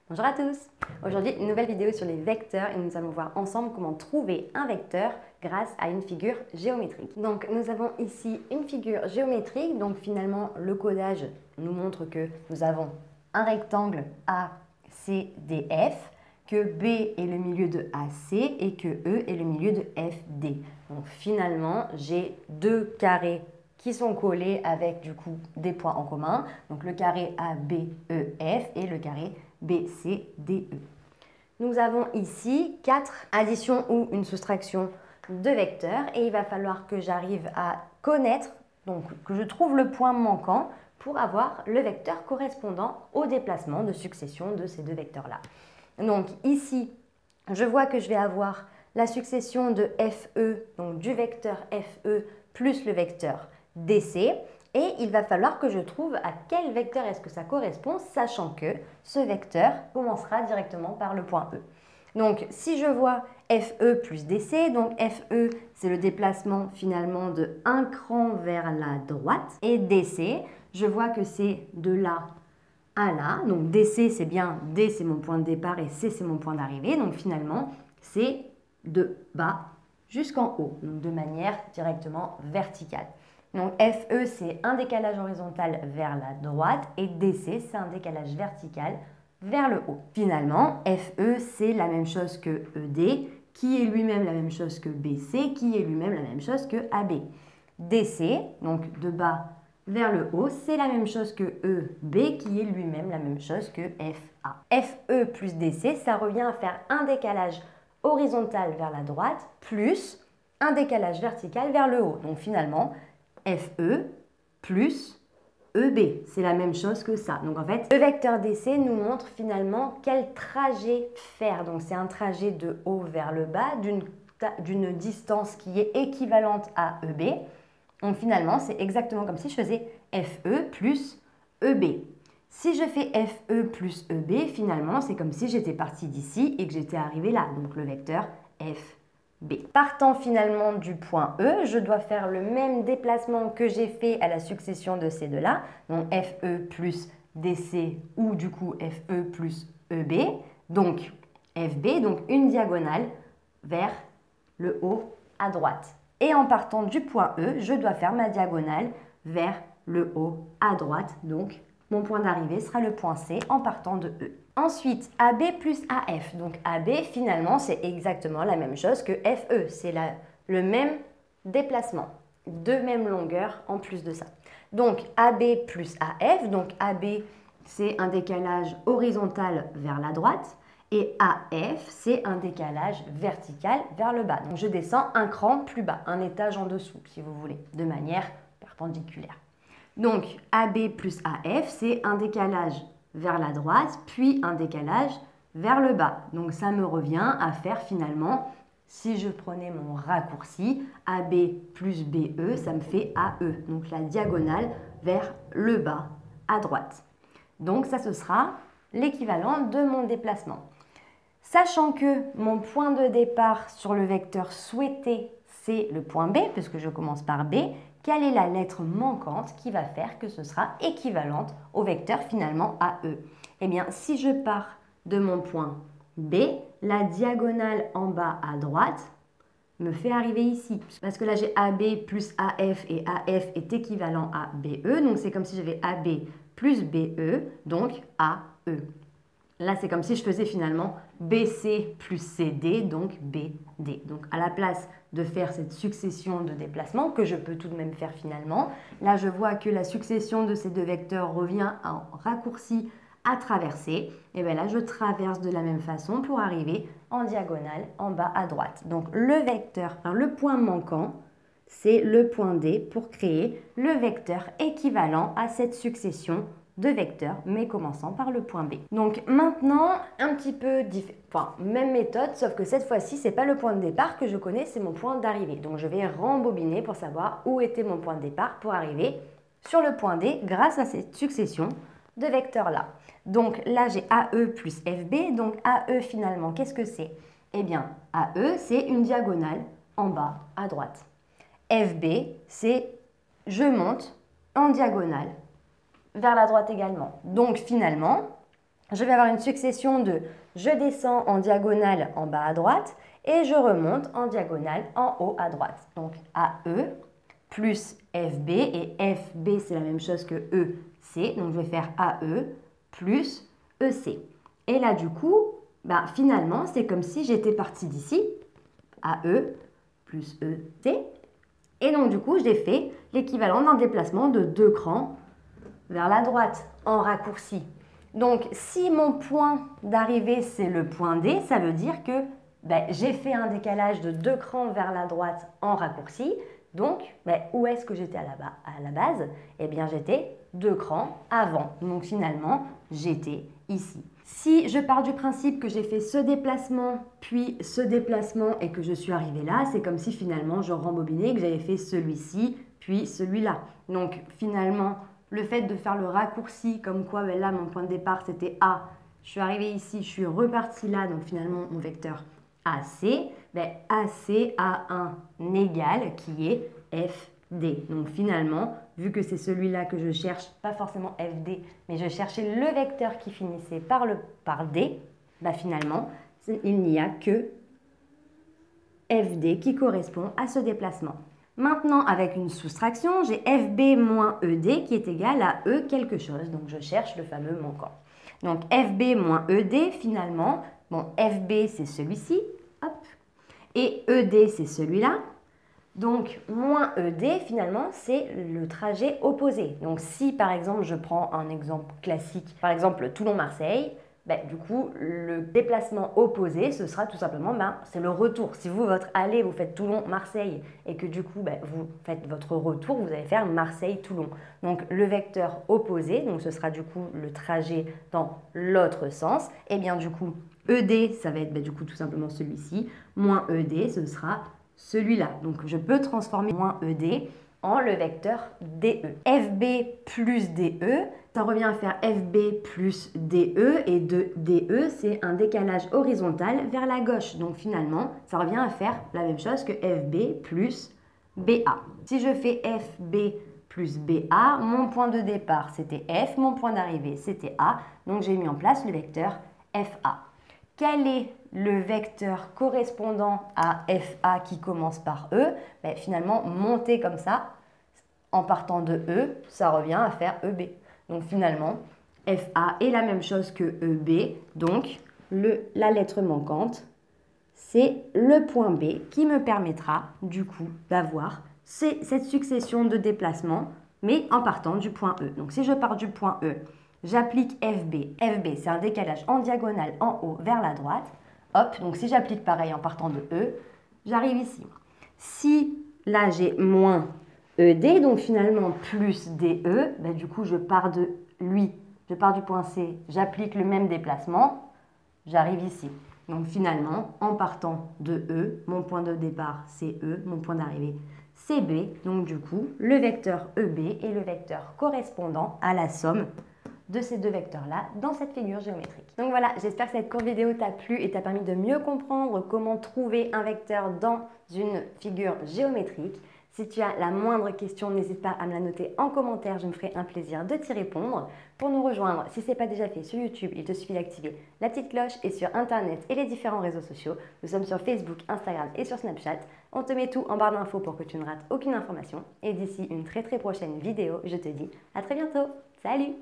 Bonjour à tous! Aujourd'hui, une nouvelle vidéo sur les vecteurs et nous allons voir ensemble comment trouver un vecteur grâce à une figure géométrique. Donc nous avons ici une figure géométrique, donc finalement le codage nous montre que nous avons un rectangle ACDF, que B est le milieu de AC et que E est le milieu de FD. Donc finalement, j'ai deux carrés qui sont collés avec du coup des points en commun, donc le carré ABEF et le carré BCDE. Nous avons ici 4 additions ou une soustraction de vecteurs et il va falloir que j'arrive à connaître, donc que je trouve le point manquant pour avoir le vecteur correspondant au déplacement de succession de ces deux vecteurs-là. Donc ici, je vois que je vais avoir la succession de FE, donc du vecteur FE plus le vecteur DC. Et il va falloir que je trouve à quel vecteur est-ce que ça correspond, sachant que ce vecteur commencera directement par le point E. Donc, si je vois FE plus DC, donc FE, c'est le déplacement finalement de un cran vers la droite. Et DC, je vois que c'est de là à là. Donc, DC, c'est bien D, c'est mon point de départ et C, c'est mon point d'arrivée. Donc, finalement, c'est de bas jusqu'en haut, donc de manière directement verticale. Donc FE, c'est un décalage horizontal vers la droite et DC, c'est un décalage vertical vers le haut. Finalement, FE, c'est la même chose que ED, qui est lui-même la même chose que BC, qui est lui-même la même chose que AB. DC, donc de bas vers le haut, c'est la même chose que EB, qui est lui-même la même chose que FA. FE plus DC, ça revient à faire un décalage horizontal vers la droite plus un décalage vertical vers le haut. Donc finalement, FE plus EB, c'est la même chose que ça. Donc en fait, le vecteur DC nous montre finalement quel trajet faire. Donc c'est un trajet de haut vers le bas d'une distance qui est équivalente à EB. Donc finalement, c'est exactement comme si je faisais FE plus EB. Si je fais FE plus EB, finalement, c'est comme si j'étais partie d'ici et que j'étais arrivée là. Donc le vecteur FB. Partant finalement du point E, je dois faire le même déplacement que j'ai fait à la succession de ces deux-là, donc FE plus DC ou du coup FE plus EB, donc FB, donc une diagonale vers le haut à droite. Et en partant du point E, je dois faire ma diagonale vers le haut à droite, donc mon point d'arrivée sera le point C en partant de E. Ensuite, AB plus AF. Donc AB, finalement, c'est exactement la même chose que FE. C'est le même déplacement, de même longueur en plus de ça. Donc AB plus AF. Donc AB, c'est un décalage horizontal vers la droite. Et AF, c'est un décalage vertical vers le bas. Donc je descends un cran plus bas, un étage en dessous, si vous voulez, de manière perpendiculaire. Donc, AB plus AF, c'est un décalage vers la droite, puis un décalage vers le bas. Donc, ça me revient à faire finalement, si je prenais mon raccourci, AB plus BE, ça me fait AE. Donc, la diagonale vers le bas à droite. Donc, ça, ce sera l'équivalent de mon déplacement. Sachant que mon point de départ sur le vecteur souhaité, c'est le point B, puisque je commence par B, quelle est la lettre manquante qui va faire que ce sera équivalente au vecteur finalement AE? Eh bien, si je pars de mon point B, la diagonale en bas à droite me fait arriver ici. Parce que là, j'ai AB plus AF et AF est équivalent à BE. Donc, c'est comme si j'avais AB plus BE, donc AE. Là, c'est comme si je faisais finalement BC plus CD, donc BD. Donc, à la place de faire cette succession de déplacements, que je peux tout de même faire finalement, là, je vois que la succession de ces deux vecteurs revient en raccourci à traverser. Et bien là, je traverse de la même façon pour arriver en diagonale en bas à droite. Donc, le vecteur, alors le point manquant, c'est le point D pour créer le vecteur équivalent à cette succession de vecteurs, mais commençant par le point B. Donc maintenant, un petit peu différent, enfin, même méthode, sauf que cette fois-ci, c'est pas le point de départ que je connais, c'est mon point d'arrivée. Donc je vais rembobiner pour savoir où était mon point de départ pour arriver sur le point D grâce à cette succession de vecteurs-là. Donc là, j'ai AE plus FB. Donc AE, finalement, qu'est-ce que c'est? Eh bien, AE, c'est une diagonale en bas à droite. FB, c'est je monte en diagonale vers la droite également. Donc finalement, je vais avoir une succession de je descends en diagonale en bas à droite et je remonte en diagonale en haut à droite. Donc AE plus FB, et FB c'est la même chose que EC, donc je vais faire AE plus EC. Et là du coup, finalement c'est comme si j'étais partie d'ici, AE plus EC, et donc du coup j'ai fait l'équivalent d'un déplacement de 2 crans vers la droite en raccourci. Donc, si mon point d'arrivée, c'est le point D, ça veut dire que j'ai fait un décalage de 2 crans vers la droite en raccourci. Donc, où est-ce que j'étais à la base? Eh bien, j'étais 2 crans avant. Donc, finalement, j'étais ici. Si je pars du principe que j'ai fait ce déplacement, puis ce déplacement et que je suis arrivée là, c'est comme si finalement je rembobinais, que j'avais fait celui-ci, puis celui-là. Donc, finalement, le fait de faire le raccourci, comme quoi là, mon point de départ, c'était A. Je suis arrivée ici, je suis repartie là, donc finalement, mon vecteur AC, AC a un égal qui est FD. Donc finalement, vu que c'est celui-là que je cherche, pas forcément FD, mais je cherchais le vecteur qui finissait par D, finalement, il n'y a que FD qui correspond à ce déplacement. Maintenant, avec une soustraction, j'ai FB moins ED qui est égal à E quelque chose. Donc, je cherche le fameux manquant. Donc, FB moins ED, finalement, FB, c'est celui-ci, hop, et ED, c'est celui-là. Donc, moins ED, finalement, c'est le trajet opposé. Donc, si, par exemple, je prends un exemple classique, par exemple, Toulon-Marseille, du coup, le déplacement opposé, ce sera tout simplement, c'est le retour. Si vous, votre aller, vous faites Toulon-Marseille et que du coup, vous faites votre retour, vous allez faire Marseille-Toulon. Donc, le vecteur opposé, donc ce sera du coup le trajet dans l'autre sens. Et bien du coup, ED, ça va être du coup tout simplement celui-ci. Moins ED, ce sera celui-là. Donc, je peux transformer moins ED en le vecteur DE. FB plus DE, ça revient à faire FB plus DE, et DE, c'est un décalage horizontal vers la gauche. Donc finalement, ça revient à faire la même chose que FB plus BA. Si je fais FB plus BA, mon point de départ, c'était F, mon point d'arrivée, c'était A. Donc j'ai mis en place le vecteur FA. Quel est le vecteur correspondant à FA qui commence par E? Finalement, monter comme ça, en partant de E, ça revient à faire EB. Donc finalement, FA est la même chose que EB. Donc, la lettre manquante, c'est le point B qui me permettra du coup d'avoir cette succession de déplacements, mais en partant du point E. Donc si je pars du point E, j'applique FB. FB, c'est un décalage en diagonale en haut vers la droite. Hop, donc si j'applique pareil en partant de E, j'arrive ici. Si là j'ai moins ED, donc finalement plus DE, du coup je pars de lui, je pars du point C, j'applique le même déplacement, j'arrive ici. Donc finalement, en partant de E, mon point de départ c'est E, mon point d'arrivée c'est B, donc du coup le vecteur EB est le vecteur correspondant à la somme de ces deux vecteurs-là dans cette figure géométrique. Donc voilà, j'espère que cette courte vidéo t'a plu et t'a permis de mieux comprendre comment trouver un vecteur dans une figure géométrique. Si tu as la moindre question, n'hésite pas à me la noter en commentaire, je me ferai un plaisir de t'y répondre. Pour nous rejoindre, si ce n'est pas déjà fait sur YouTube, il te suffit d'activer la petite cloche, et sur Internet et les différents réseaux sociaux. Nous sommes sur Facebook, Instagram et sur Snapchat. On te met tout en barre d'infos pour que tu ne rates aucune information. Et d'ici une très prochaine vidéo, je te dis à très bientôt. Salut!